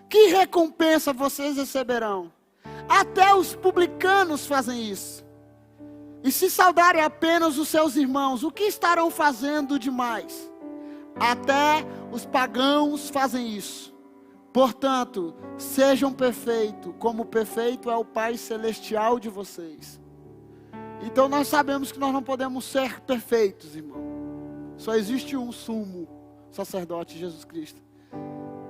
que recompensa vocês receberão? Até os publicanos fazem isso. E se saudarem apenas os seus irmãos, o que estarão fazendo demais? Até os pagãos fazem isso. Portanto, sejam perfeitos, como perfeito é o Pai Celestial de vocês. Então nós sabemos que nós não podemos ser perfeitos, irmão. Só existe um sumo sacerdote, Jesus Cristo.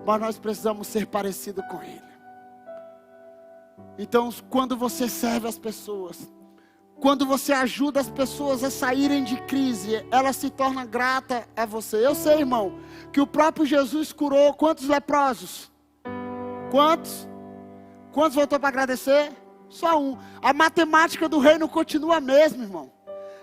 Mas nós precisamos ser parecidos com Ele. Então, quando você serve as pessoas, quando você ajuda as pessoas a saírem de crise, ela se torna grata a você. Eu sei, irmão, que o próprio Jesus curou quantos leprosos? Quantos? Quantos voltou para agradecer? Só um. A matemática do reino continua a mesma, irmão.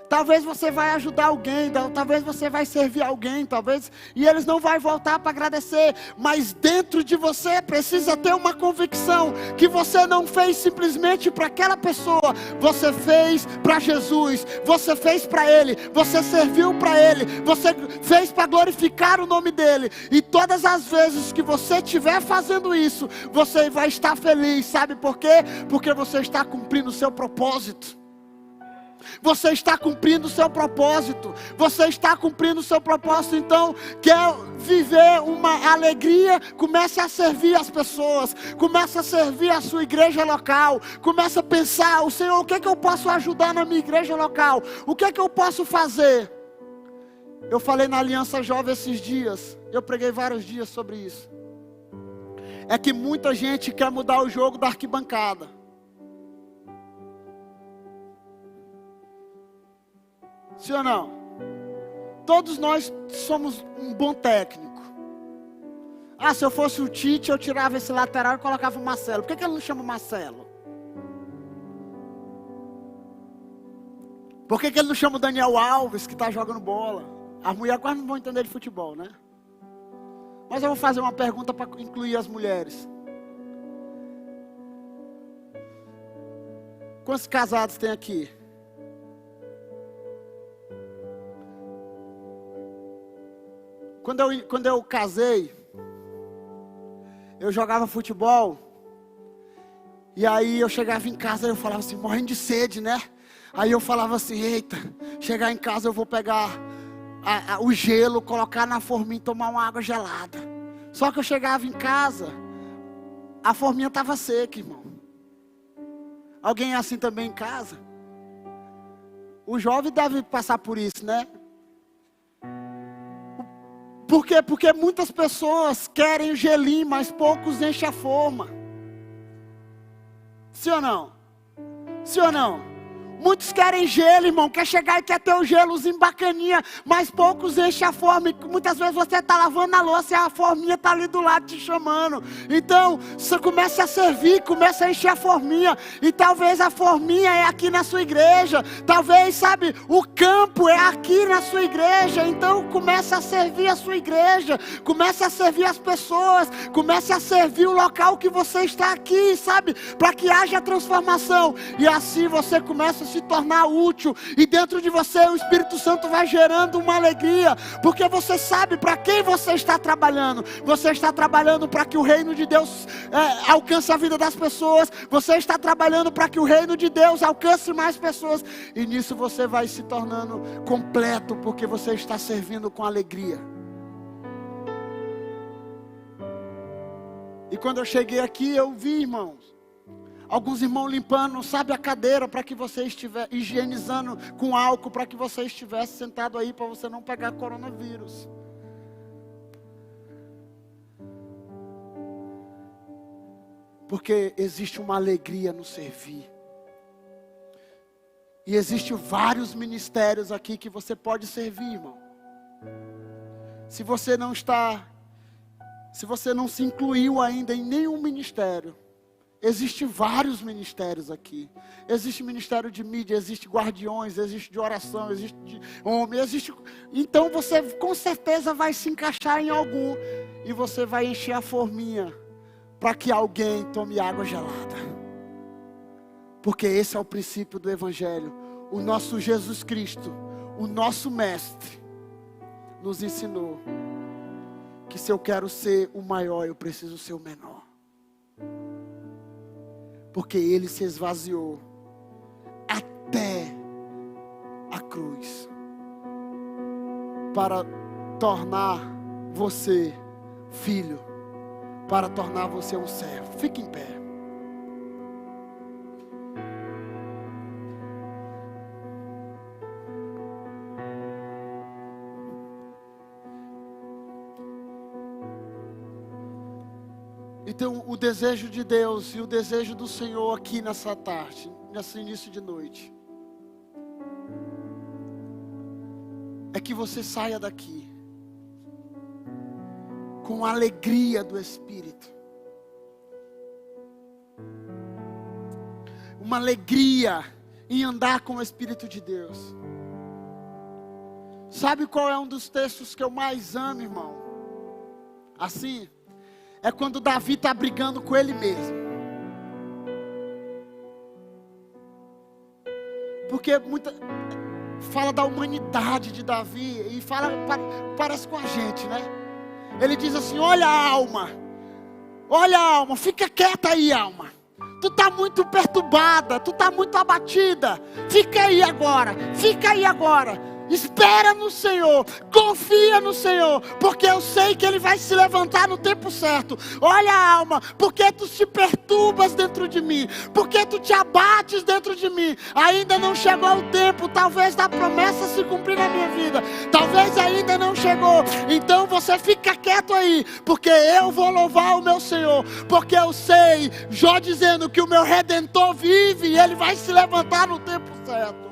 Talvez você vai ajudar alguém, talvez você vai servir alguém, talvez, e eles não vão voltar para agradecer, mas dentro de você precisa ter uma convicção, que você não fez simplesmente para aquela pessoa, você fez para Jesus, você fez para Ele, você serviu para Ele, você fez para glorificar o nome dEle, e todas as vezes que você estiver fazendo isso, você vai estar feliz, sabe por quê? Porque você está cumprindo o seu propósito. Você está cumprindo o seu propósito. Você está cumprindo o seu propósito. Então, quer viver uma alegria? Comece a servir as pessoas. Comece a servir a sua igreja local. Comece a pensar, o Senhor, o que é que eu posso ajudar na minha igreja local? O que é que eu posso fazer? Eu falei na Aliança Jovem esses dias. Eu preguei vários dias sobre isso. É que muita gente quer mudar o jogo da arquibancada. Sim ou não? Todos nós somos um bom técnico. Ah, se eu fosse o Tite, eu tirava esse lateral e colocava o Marcelo. Por que ele não chama Marcelo? Por que ele não chama o Daniel Alves, que está jogando bola? As mulheres quase não vão entender de futebol, né? Mas eu vou fazer uma pergunta para incluir as mulheres. Quantos casados tem aqui? Quando eu casei, eu jogava futebol, e aí eu chegava em casa e eu falava assim, morrendo de sede, né? Aí eu falava assim, eita, chegar em casa eu vou pegar o gelo, colocar na forminha e tomar uma água gelada. Só que eu chegava em casa, a forminha estava seca, irmão. Alguém é assim também em casa? O jovem deve passar por isso, né? Por quê? Porque muitas pessoas querem o gelinho, mas poucos enchem a forma. Sim ou não? Sim ou não? Muitos querem gelo, irmão, quer chegar e quer ter o gelozinho bacaninha, mas poucos enchem a forma. E muitas vezes você está lavando a louça e a forminha está ali do lado te chamando. Então, você começa a servir, começa a encher a forminha. E talvez a forminha é aqui na sua igreja. Talvez, sabe, o campo é aqui na sua igreja, então comece a servir a sua igreja, comece a servir as pessoas, comece a servir o local que você está aqui, sabe? Para que haja transformação, e assim você começa a se tornar útil, e dentro de você o Espírito Santo vai gerando uma alegria, porque você sabe para quem você está trabalhando. Você está trabalhando para que o reino de Deus alcance a vida das pessoas, você está trabalhando para que o reino de Deus alcance mais pessoas, e nisso você vai se tornando completo, porque você está servindo com alegria. E quando eu cheguei aqui, eu vi, irmãos, alguns irmãos limpando, sabe, a cadeira, para que você estivesse higienizando com álcool, para que você estivesse sentado aí, para você não pegar coronavírus. Porque existe uma alegria no servir. E existem vários ministérios aqui que você pode servir, irmão. Se você não se incluiu ainda em nenhum ministério, existem vários ministérios aqui. Existe ministério de mídia, existe guardiões, existe de oração, existe de homem, existe. Então você com certeza vai se encaixar em algum, e você vai encher a forminha para que alguém tome água gelada. Porque esse é o princípio do Evangelho. O nosso Jesus Cristo, o nosso Mestre, nos ensinou que se eu quero ser o maior, eu preciso ser o menor. Porque Ele se esvaziou até a cruz, para tornar você filho, para tornar você um servo. Fique em pé. Então, o desejo de Deus e o desejo do Senhor aqui nessa tarde, nesse início de noite, é que você saia daqui com a alegria do Espírito. Uma alegria em andar com o Espírito de Deus. Sabe qual é um dos textos que eu mais amo, irmão? Assim, é quando Davi está brigando com ele mesmo. Porque fala da humanidade de Davi, e parece com a gente, né? Ele diz assim: olha a alma, fica quieta aí, alma. Tu está muito perturbada, tu está muito abatida. Fica aí agora. Espera no Senhor, confia no Senhor, porque eu sei que Ele vai se levantar no tempo certo. Olha, alma, porque tu te perturbas dentro de mim, porque tu te abates dentro de mim. Ainda não chegou o tempo, talvez, da promessa se cumprir na minha vida. Talvez ainda não chegou. Então você fica quieto aí, porque eu vou louvar o meu Senhor. Porque eu sei, Jó dizendo que o meu Redentor vive, e Ele vai se levantar no tempo certo.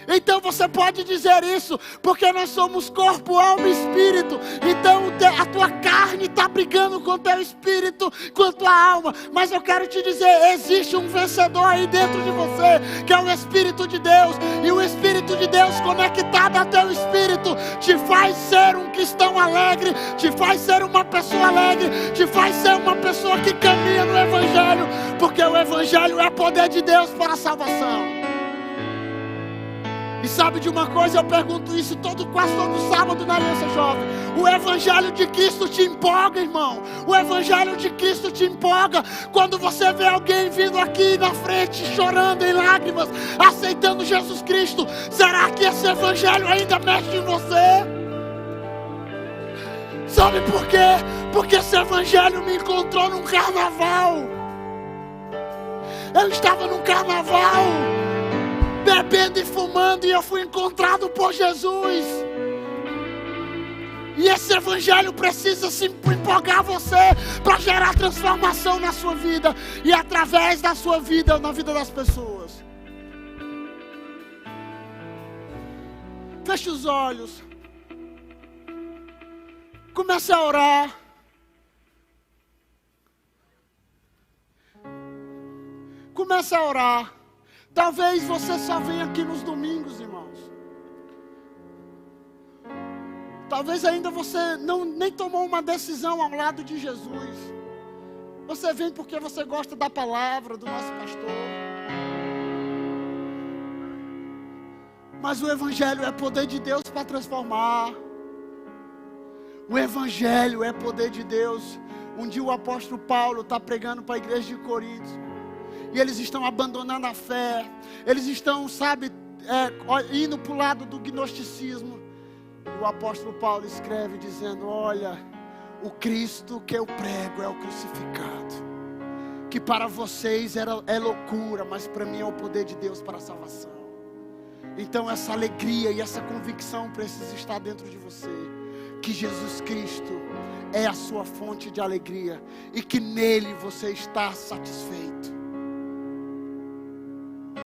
Então você pode dizer isso, porque nós somos corpo, alma e espírito. Então a tua carne está brigando com o teu espírito, com a tua alma. Mas eu quero te dizer, existe um vencedor aí dentro de você, que é o Espírito de Deus. E o Espírito de Deus conectado ao teu espírito te faz ser um cristão alegre, te faz ser uma pessoa alegre, te faz ser uma pessoa que caminha no Evangelho. Porque o Evangelho é poder de Deus para a salvação. E sabe de uma coisa, eu pergunto isso quase todo sábado na Aliança Jovem. O Evangelho de Cristo te empolga, irmão. O Evangelho de Cristo te empolga. Quando você vê alguém vindo aqui na frente, chorando em lágrimas, aceitando Jesus Cristo, será que esse Evangelho ainda mexe em você? Sabe por quê? Porque esse Evangelho me encontrou num carnaval. Eu estava num carnaval, bebendo e fumando, e eu fui encontrado por Jesus. E esse Evangelho precisa se empolgar você, para gerar transformação na sua vida, e através da sua vida, na vida das pessoas. Feche os olhos, comece a orar. Comece a orar. Talvez você só venha aqui nos domingos, irmãos. Talvez ainda você nem tomou uma decisão ao lado de Jesus. Você vem porque você gosta da palavra do nosso pastor. Mas o Evangelho é poder de Deus para transformar. O Evangelho é poder de Deus. Um dia o apóstolo Paulo está pregando para a igreja de Corinto. E eles estão abandonando a fé. Eles estão, indo para o lado do gnosticismo. E o apóstolo Paulo escreve dizendo: olha, o Cristo que eu prego é o crucificado. Que para vocês é loucura, mas para mim é o poder de Deus para a salvação. Então essa alegria e essa convicção precisa estar dentro de você. Que Jesus Cristo é a sua fonte de alegria. E que nele você está satisfeito.